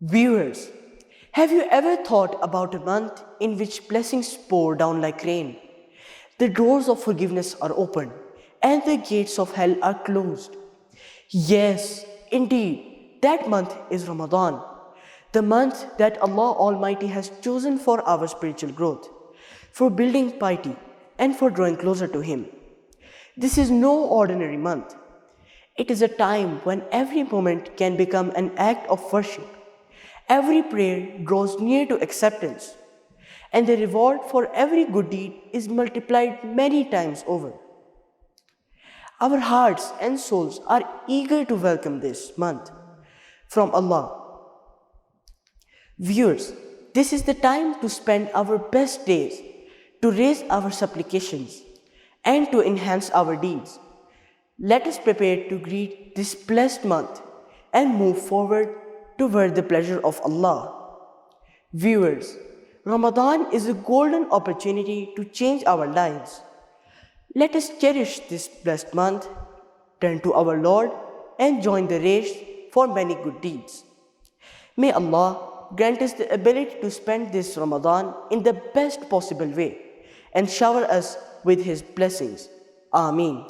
Viewers, have you ever thought about a month in which blessings pour down like rain? The doors of forgiveness are open and the gates of hell are closed. Yes, indeed, that month is Ramadan, the month that Allah Almighty has chosen for our spiritual growth, for building piety, and for drawing closer to Him. This is no ordinary month. It is a time when every moment can become an act of worship. Every prayer draws near to acceptance, and the reward for every good deed is multiplied many times over. Our hearts and souls are eager to welcome this month from Allah. Viewers, this is the time to spend our best days, to raise our supplications, and to enhance our deeds. Let us prepare to greet this blessed month and move forward toward the pleasure of Allah. Viewers, Ramadan is a golden opportunity to change our lives. Let us cherish this blessed month, turn to our Lord, and join the race for many good deeds. May Allah grant us the ability to spend this Ramadan in the best possible way and shower us with His blessings. Ameen.